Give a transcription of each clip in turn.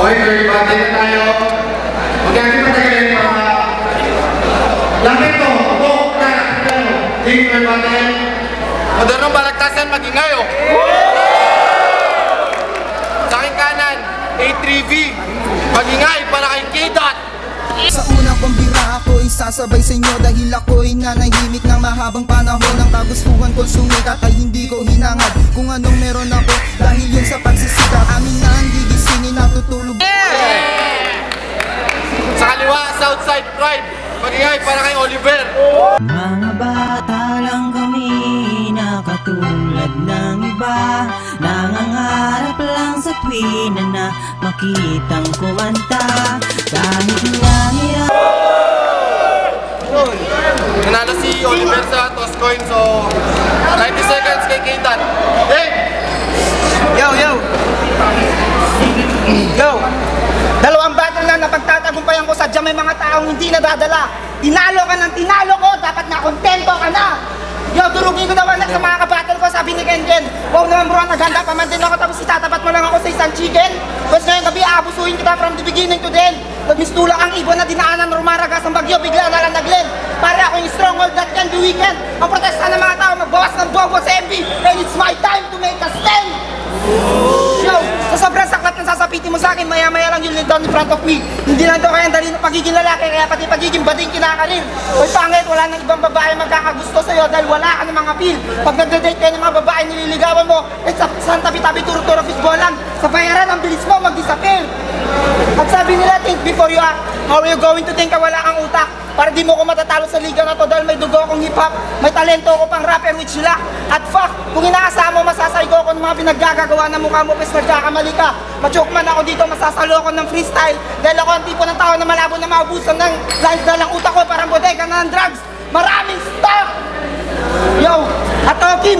Okay, third battle na tayo. Magkakit pa tayo mga langit to. Opo, team third battle. Modernong balagtasan, magingay oh. Sa aking kanan, A3V. Magingay para kay K-Dot. Sa unang pambira ako isasabay sa inyo dahil ako'y nanahimik ng mahabang panahon. Ang kagustuhan ko'y sumikat ay hindi ko hinangad kung anong meron ako dahil yun sa pagsisikat. Amin na ang gigisingin natutulog. Sa kaliwa, Southside Pride. Magingay para kay Oliver. Mga bata lang kami na katulad ng iba, nangangarap lang sa tuwina na makitang kumanta kahit nga hirap. Nanalo si Oliver sa toss coin, so 90 seconds kay K-Dot. Hey! Yo! Dalawang battle na napagtatagumpayan ko, sadya may mga taong hindi nadadala. Tinalo ka ng tinalo ko, dapat na kontento ka na. Yo, durugin ko naman sa mga kabattle ko, sabi ni Kenjen. Wow naman bro, naghanda pa man din ako, tapos itatapat mo lang ako sa isang chicken. Tapos ngayong gabi, aabusuhin kita from the beginning to the end. Nagmistulak ang ibon na dinaanan, rumaragas ang bagyo, bigla na lang naglen. Para ako yung stronghold that can be weekend. Ang protesta ng mga tao, magbawas ng bobo sa MV. And it's my time to make a stand. Yo, sa sobrang saklat ng sasapitin mo sa akin, maya-maya lang you'll kneel down in front of me. Hindi lang to kaya dali ng pagiging lalaki, kaya pati pagiging bading kinakalir. Hoy pangit, wala nang ibang babae magkakagusto sa'yo dahil wala ka ng mga feel. Pag nagde-date kayo ng mga babae nililigawan mo, sa tabi-tabi turo-turo fishballan. Sa bayaran, ang bilis mo mag-disappear. At sabi nila, think before you act. How are you going to think ka wala kang utak? Para di mo ko matatalo sa liga na to dahil may dugo akong hip-hop. May talento ako pang rapper with sila. At fuck, kung inaasama mo, masasay ko ng mga pinaggagawa ng mukha mo, pes nagkakamali ka. Machoke man ako dito, masasalo ako ng freestyle. Dahil ako ang tipo ng tao na malabo na maubusan ng lines dahil ang utak ko parang bodega na ng drugs. Maraming stock! Yo, at Kim,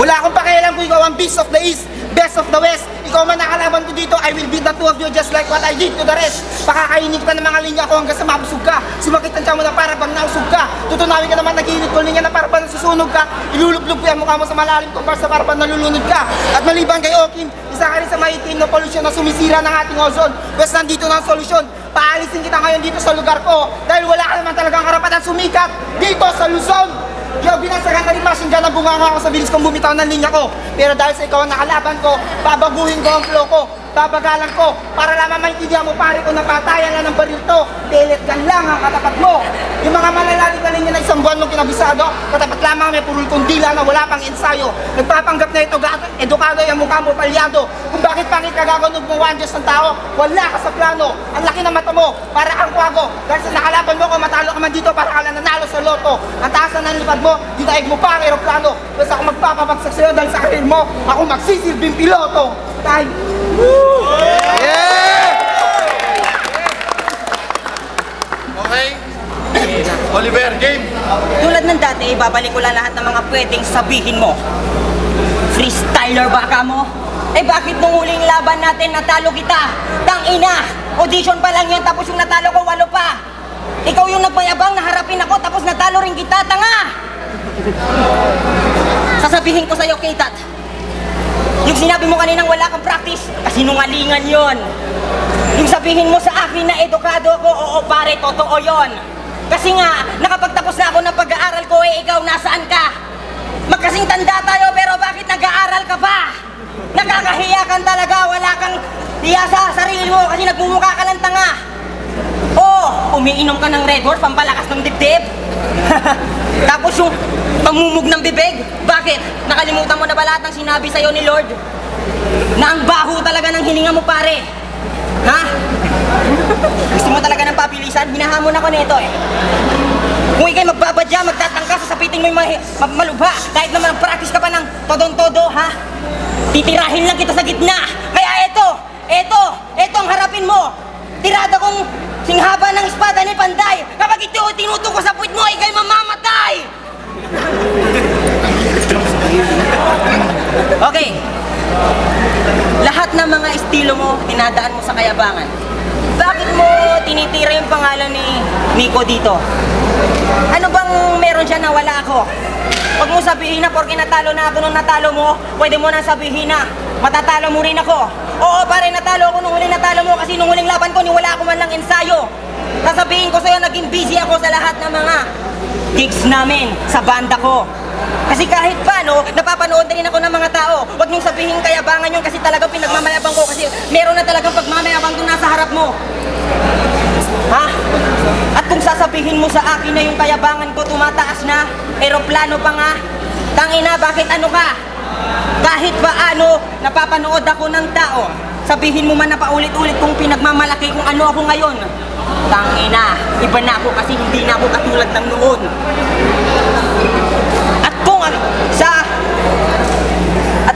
wala akong pakialam kung ikaw ang beast of the east, best of the west. Ikaw man nakalaban ko dito, I will beat the two of you just like what I did to the rest. Pakakainin ka ng mga linya ko hanggang sa mabusog ka. Sumakit ang tiyan mo na para bang nausog ka. Tutunawin ka naman nagiinit ko linya na para bang nasusunog ka. Ilulublog ko yung mukha mo sa malalim kung para bang nalulunod ka. At maliban kay Okim, isa ka rin sa maitim na pollution na sumisira ng ating ozone. Bes nandito na ang solusyon. Paalisin kita ngayon dito sa lugar ko dahil wala ka naman talagang karapatan sumikat dito sa Luzon. Yo, binasagan ka rin masin dyan na bunganga ako sa bilis kong bumitaw ng linya ko. Pero dahil sa ikaw ang nakalaban ko, babaguhin ko ang flow ko, babagalan ko, para lamang maintindihan mo pare ko na patayan lang ng baril to. Pellet gun lang ang katapat mo. Yung mga malalalim na linya na isang buwan mong kinabisado, katapat lamang may purul kong dila na wala pang ensayo. Nagpapanggap na ito, edukado yung mukha mo, palyado. Kung bakit pangit ka gaganog mo wandyos ng tao, wala ka sa plano. Ang laki ng mata mo, para kang kwago. Dahil sa nakalaban mo, kung matalo ka man dito, para ka lang nanalo sa loto. Ang taas na nalipad mo, dinaig mo pa ang aeroplano. Basta ako magpapabagsak sa'yo dahil sa karir mo, ako magsisilbing piloto. Time! Yeah! Okay? Oliver, game! Tulad ng dati, babalik ko lang lahat ng mga pwedeng sabihin mo. Freestyler baka mo? Eh bakit nung huling laban natin natalo kita? Tangina! Audition pa lang yun tapos yung natalo ko 8 pa. Ikaw yung nagmayabang na harapin ako tapos natalo rin kita, tanga! Sasabihin ko sa'yo, K-Dot. Yung sinabi mo kaninang wala kang practice, kasinungalingan yon. Yung sabihin mo sa akin na edukado ako, oo pare, totoo yon. Kasi nga, nakapagtapos na ako ng pag-aaral ko, eh ikaw nasaan ka? Magkasing tanda tayo, pero bakit nag-aaral ka pa? Nakakahiya kang talaga, wala kang hiya sa sarili mo kasi nagmumukha ka lang tanga. Oh, umiinom ka ng Red Horse, pampalakas ng dibdib. Tapos yung pamumog ng bibig, bakit? Nakalimutan mo na ba lahat ng sinabi sa'yo ni Lord? Na ang baho talaga ng hininga mo pare. Ha? Gusto mo talaga ng pabilisan? Hinahamon ako nito eh. Kung ikay magbabadya, magtatangka, sasapitin mo yung malubha. Kahit naman practice ka pa ng todong-todo, ha? Titirahin lang kita sa gitna. Kaya eto ang harapin mo. Tirada kong singhaba ng espada ni Panday. Kapag ito tinutok ko sa puwit mo, ikay mamamatay! Okay. Lahat ng mga estilo mo, tinadaan mo sa kayabangan. Bakit mo tinitira yung pangalan ni Nico dito? Ano bang meron siya na wala ako? Huwag mo sabihin na porque natalo na ako nung natalo mo, pwede mo na sabihin na matatalo mo rin ako. Oo pare, natalo ako nung huli natalo akala mo kasi nung huling laban ko, wala ako man lang ensayo. Sasabihin ko sa'yo, naging busy ako sa lahat ng mga gigs namin sa banda ko. Kasi kahit paano, napapanood na rin ako ng mga tao. Huwag niyong sabihin kayabangan yun kasi talagang pinagmamayabang ko kasi meron na talagang pagmamayabang doon nasa harap mo. Ha? At kung sasabihin mo sa akin na yung kayabangan ko tumataas na, eroplano pa nga, tangina, bakit ano ka? Kahit paano, napapanood ako ng tao. Sabihin mo man na paulit-ulit kung pinagmamalaki kung ano ako ngayon. Tangina, iba na ako kasi hindi na ako katulad ng noon. At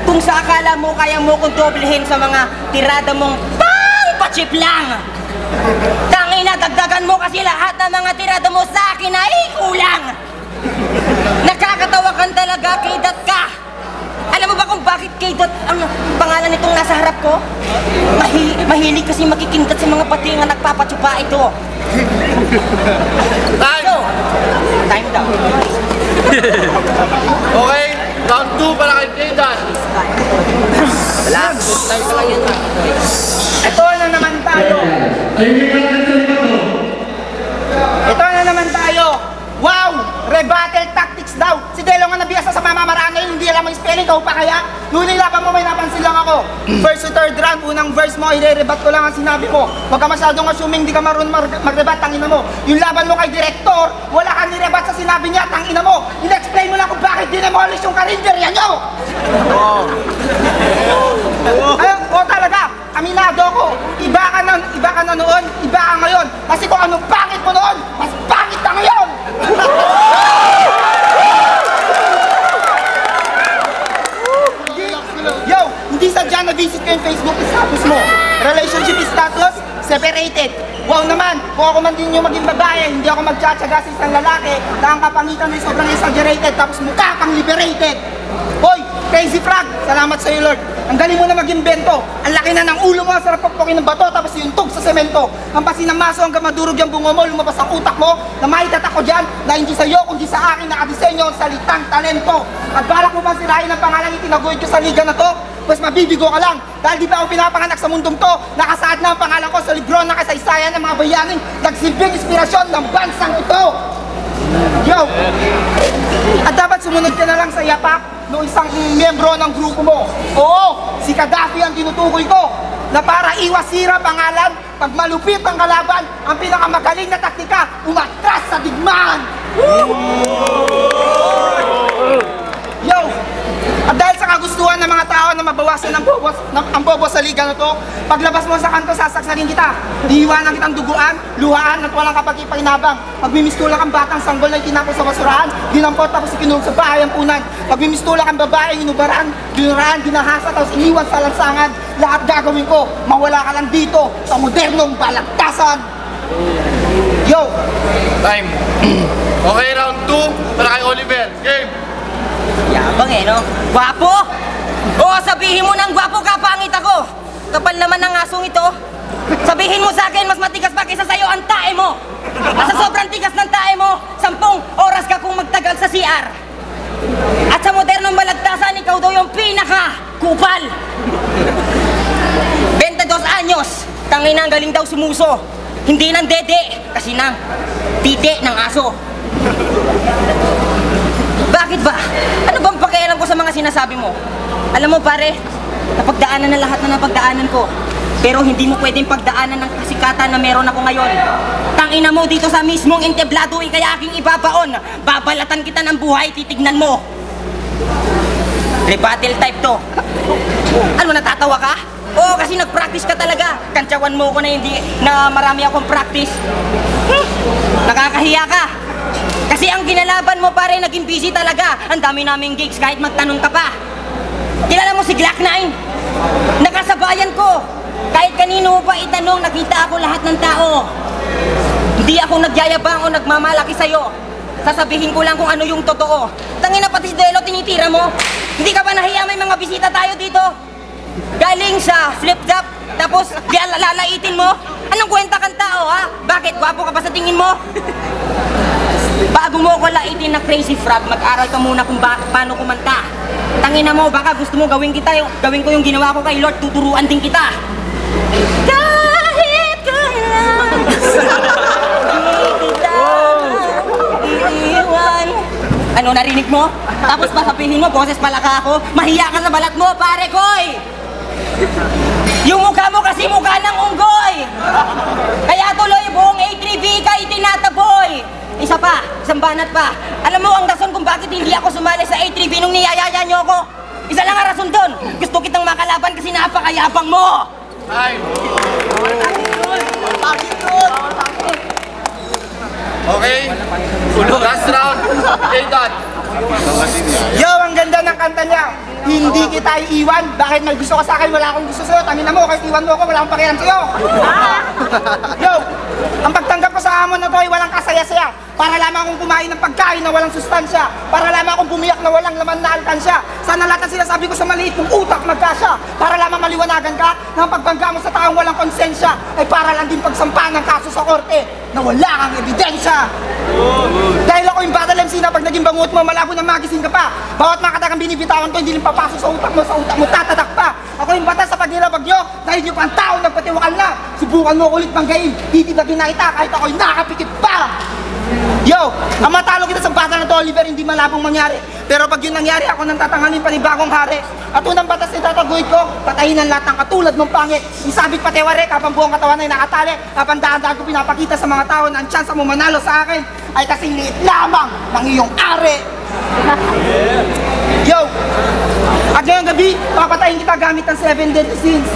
kung sa akala mo kaya mo kong doblehin sa mga tirada mong pang-pachip lang. Tangina, dagdagan mo kasi lahat ng mga tirada mo sa akin ay kulang. Nakakatawa kan talaga, K-Dot ka. Alam mo ba kung bakit K-Dot ang pangalan nitong nasa harap ko? Mahilig kasi makikindat sa mga pati nga nagpapatsupa ito. So, time down. Okay, round 2 para kay K-Dot. Wala, tayo ka lang yan. Ito na naman tayo. Ito na naman tayo. Wow! Rebuttal tactics daw. Si Delo nga nabiyasa sa mamamaraan ngayon, hindi alam ang spelling, ikaw pa kaya? Nuling laban mo, may napansin lang ako. First to third round, unang verse mo, i-rebat ko lang ang sinabi mo. Huwag ka masyadong assuming di ka marunong mag-rebat, tangina mo. Yung laban mo kay Director, wala kang nirebat sa sinabi niya, tangina mo. In-explain mo lang kung bakit dinemolish yung karinderya nyo. Ayun, talaga, aminado ko. Iba ka na noon, iba ka ngayon. Kasi kung anong pangit mo noon, mas pangit ka ngayon. Yo, hindi sadya na-visit ko yung Facebook status mo. Relationship status, separated. Wow naman, kung ako man din yung maging babae, hindi ako magtsatsaga sa isang lalaki na ang kapangitan ay sobrang exaggerated tapos mukha pang liberated. Hoy, Crazy Frog, salamat sa iyo Lord. Ang galing mo na mag-imbento. Ang laki na ng ulo mo, sarap pagpukin ng bato tapos yung tug sa semento. Ang pasin ng maso hanggang madurog yung bungo mo, lumabas ang utak mo na maitatak ko dyan na hindi sa iyo kundi sa akin nakadisenyo ang salitang talento. At balak mo bang sirain ang pangalan itinaguhit ko sa liga na to? Mas mabibigo ka lang dahil di ba ako pinapanganak sa mundong to? Nakasaad na ang pangalan ko sa libro ng kasaysayan ng mga bayaning nagsilbing inspirasyon ng bansang ito. Yo! At dapat sumunod ka na lang sa yapak ng isang miyembro ng grupo mo. Oo, si Gaddafi ang tinutukoy ko na para iwas sira pangalan, pag malupit ang kalaban, ang pinakamagaling na taktika, umatras sa digmaan. Yo! At dahil sa kagustuhan ng mga tao na mabawasan ang bobo sa liga na to, paglabas mo sa kanto, sasaksakin kita. Diiwanan kitang duguan, luhaan at walang kapag-ipainabang. Pagmimistula kang batang sanggol na itinapos sa basurahan, dinampot tapos ikinulog sa bahay ang punan. Pagmimistula kang babae, inubaran, dinuraan, dinahasa tapos iniwan sa lansangan. Lahat gagawin ko, mawala ka lang dito sa modernong balagtasan. Yo! Time. Okay, round 2 para kay Oliver. Game. Yabang no? Gwapo! Oo, sabihin mo ng gwapo ka, pangit ako! Kapal naman ng asong ito. Sabihin mo sa akin, mas matigas pa kaysa sa'yo ang tae mo! At sa sobrang tigas ng tae mo, 10 oras ka kung magtagal sa CR. At sa modernong balagtasan, ikaw daw yung pinaka-kupal! 22 anyos, tangina ang galing daw sumuso. Hindi ng dede, kasi ng titi ng aso. Bakit ba? Ano bang pakialam ko sa mga sinasabi mo? Alam mo pare, napagdaanan na lahat na napagdaanan ko. Pero hindi mo pwedeng pagdaanan ng kasikatan na meron ako ngayon. Tangina mo dito sa mismong entablado kaya aking ibabaon. Babalatan kita ng buhay, titignan mo. Rebuttal type to. Ano, natatawa ka? Oo, kasi nag-practice ka talaga. Kantsawan mo ko na hindi na marami akong practice. Nakakahiya ka. Kasi ang ginalaban mo pare, naging busy talaga. Ang dami naming gigs kahit magtanong ka pa. Kilala mo si Glock 9? Nakasabayan ko. Kahit kanino pa itanong, nakita ako lahat ng tao. Hindi ako nagyayabang o nagmamalaki sa'yo. Sasabihin ko lang kung ano yung totoo. Tangina pati si Delo, tinitira mo. Hindi ka ba nahiya may mga bisita tayo dito? Galing sa flip-flop, tapos lalaitin mo? Anong kwenta kang tao ha? Bakit? Gwapo ka ba sa tingin mo? Bago mo ko laitin na Crazy Frog, mag-aral ka muna kung paano kumanta. Tangina mo, baka gusto mo gawin ko yung ginawa ko kay Lord, tuturuan din kita. Ano, narinig mo? Tapos pasabihin mo, boses palaka ako. Mahiya ka sa balat mo, pare koy! Yung mukha mo kasi mukha ng unggoy! Kaya tuloy buong A3B ka itinataboy! Isa pa, isang banat pa. Alam mo ang rason kung bakit hindi ako sumali sa A3B nung niyayaya niyo ako? Isa lang ang rason doon. Gusto kitang makalaban kasi napakayabang mo! Time! Okay? Last round. K-Dot. Yo, ang ganda ng kanta niya. Hindi kita iiwan. Bakit may gusto ka sa akin? Wala akong gusto sa'yo. Tangina mo, kahit iwan mo ako, wala akong pakialam sa'yo. Yo, ang pagtanggap ko sa hamon na to ay walang kasaya-saya. Para lamang akong kumain ng pagkain na walang sustansya. Para lamang akong bumiyak na walang laman na alkansya. Sana lahat ng sinasabi ko sa maliit mong utak magkasya. Para lamang maliwanagan ka na ang pagbangga mo sa taong walang konsensya ay para lang din pagsampa ng kaso sa korte na wala kang ebidensya. Dahil ako yung battle MC na pag naging bangot mo, malabo ng magisin ka pa. Bawat makatagang binibitawan ko, hindi rin papasok sa utak mo tatatak pa. Ako yung batas sa pagnilabag nyo, dahil nyo pa ang tao nagpatiwakal na. Subukan mo ulit manggain, titibagin na kita kahit ako'y nakapikit pa. Yo, ang matalo kita sa battle na to, Oliver, hindi malabong mangyari. Pero pag yun nangyari, ako nang tatanganin panibagong hari. At unang batas na tataguhin ko, patayin ang lahat ng katulad mong pangit. Isabit patiwari, kapang buong katawan ay nakatali. Kapang daan-daan ko pinapakita sa mga tao na ang chance mo manalo sa akin ay kasing liit lamang ng iyong ari. Yo! At ngayong gabi, papatayin kita gamit ng 7 deadly sins.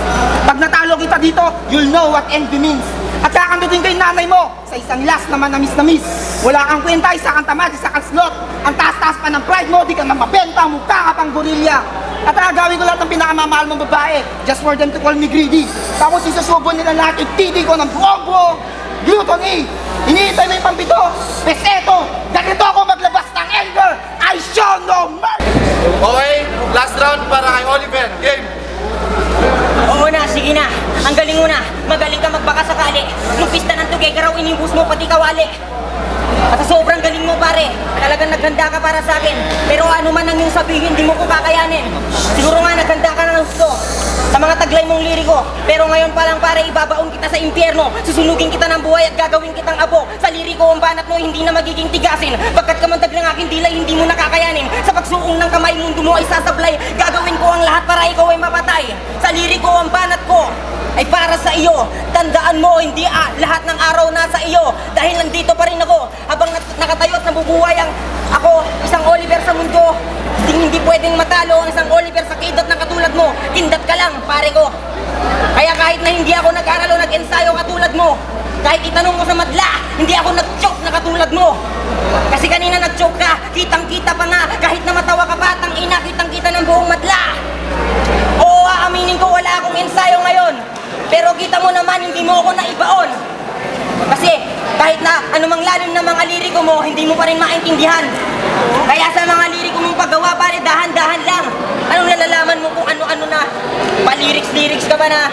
Pag natalo kita dito, you'll know what envy means. At kakandutin ko yung nanay mo sa isang last naman na miss. Wala kang kwenta, isa kang tamad, isa kang slot. Ang taas-taas pa ng pride mo, di ka na mabenta, mukha ka pang gorilla. At agawin ko lahat ng pinakamamahal mong babae, just for them to call me greedy. Tapos isusubo nila lahat yung titi ko ng buong gluttony. Iniintay mo yung pambito, peseto, ganito ako maglabas ng anger. I show no mercy. Okay, last round para kay Oliver. Game. Oo na, sige na. Ang galing mo na. Magaling ka magbaka sakali. Nung pista ng tugega raw, inimbus mo pati kawali. At sa sobrang galing mo, pare. Talagang naghanda ka para sa akin. Pero ano man ang iyong sabihin, di mo ko kakayanin. Siguro nga naghanda ka na ng gusto sa mga taglay mong liriko. Pero ngayon pa lang, pare, ibabaon kita sa impyerno. Susunugin kita ng buhay at gagawin kitang abo. Sa liriko, ang banat mo hindi na magiging tigasin. Pagkat kamandag ng aking dilay, hindi mo nakakayanin. Sa pagsuong ng kamay, mundo mo ay sasablay. Gagawin ko ang lahat para ikaw ay mapatay. Sa liriko, ang banat ko ay para sa iyo. Tandaan mo, hindi lahat ng araw nasa iyo. Dahil nandito pa rin ako. Habang nakatayo at nabubuhay ako, isang Oliver sa mundo. Hindi pwedeng matalo ang isang Oliver sa kidot na katulad mo. Kindat ka lang, pare ko. Kaya kahit na hindi ako nag-aral o nag-ensayo katulad mo, kahit itanong mo sa madla, hindi ako nag-choke na katulad mo. Kasi kanina nag-choke ka, kitang-kita pa nga, kahit na matawa ka pa, tangina, kitang-kita ng buong madla. Oo, aaminin ko wala akong ensayo ngayon. Pero kita mo naman, hindi mo ako naibaon. Kasi kahit na anumang lalim na mga liriko mo, hindi mo pa rin maintindihan. Kaya sa mga liriko mong paggawa, pare, dahan-dahan lang. Anong nalalaman mo kung ano-ano na? Pa-lyrics ka ba na?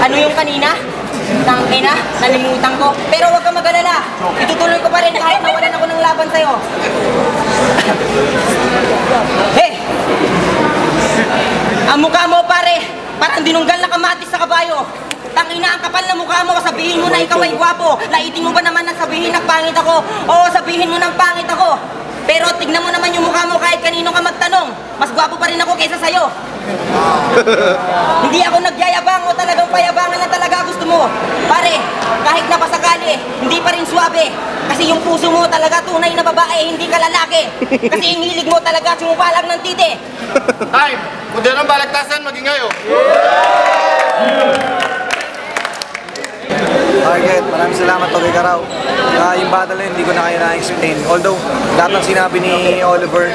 Ano yung kanina? Tangina, nalimutan ko. Pero huwag ka mag-alala. Itutuloy ko pa rin kahit nawalan ako ng laban sa'yo. Hey! Ang mukha mo, pare, parang dinunggal na kamatis sa kabayo. Tangina, ang kapal na mukha mo, sabihin mo na ikaw ay gwapo. Laitin mo ba naman na sabihin na pangit ako? Oo, sabihin mo na pangit ako. Pero tignan mo naman yung mukha mo kahit kanino ka magtanong. Mas gwapo pa rin ako kaysa sa'yo. Hindi ako nagyayabang o talagang payabangan na talaga gusto mo. Pare, kahit napasakali, hindi pa rin swabe. Kasi yung puso mo talaga tunay na babae, hindi ka lalaki. Kasi yung hilig mo talaga sumupalag ng titi. Time. Kung di nang balagtasan, maging ngayon. Target, maraming salamat to kay Karaw. Yung battle na hindi ko na kayo na-explain. Although, lahat ng sinabi ni Oliver,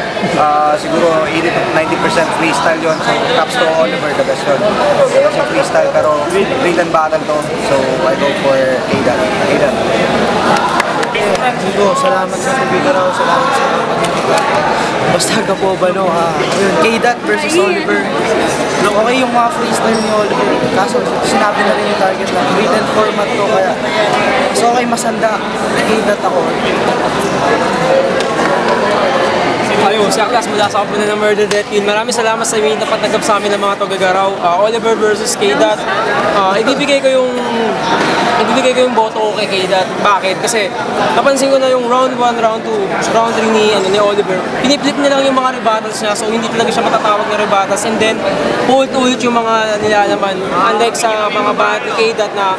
siguro 80 to 90% freestyle yun. So, props to Oliver, the best yun. Kasi freestyle, pero written battle to. So, I go for K-Dot. K-Dot. Hugo, salamat sa tubig Karaw, salamat sa pag-ibig. Basta ka po ba no? Yun, K-Dot versus Oliver. Okay yung mga freestyle ni Oliver. Kaso sinabi na rin yung target na written format to kaya. So okay, masanda. K-Dot ako. Ayun, si Aklas mula sa Kapuna ng Murder Death Team. Maraming salamat sa inyo na patanggap sa amin ng mga Togagaraw. Oliver versus K-Dot. Ibibigay ko yung boto ko kay K-Dot. Bakit? Kasi napansin ko na yung round 1, round 2, round 3 ni Oliver. Piniplit niya lang yung mga rebuttals niya, so hindi talaga siya matatawag na rebuttals. And then, ulit-ulit yung mga nilalaman. Unlike sa mga bat ni K-Dot na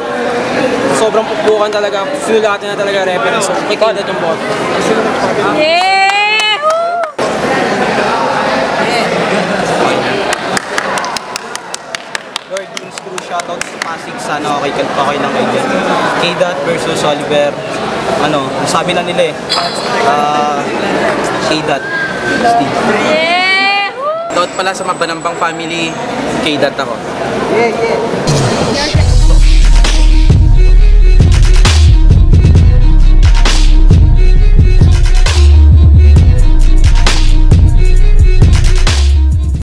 sobrang pukpukan talaga, feel natin na talaga reference. So, kay K-Dot yung boto. Yeah! Lord, yung screw shoutouts sa Pasig, sana okay lang kayo dyan. K-Dot versus Oliver, sabi na nila K-Dot. Shoutout pala sa Mabanambang family, K-Dot ako.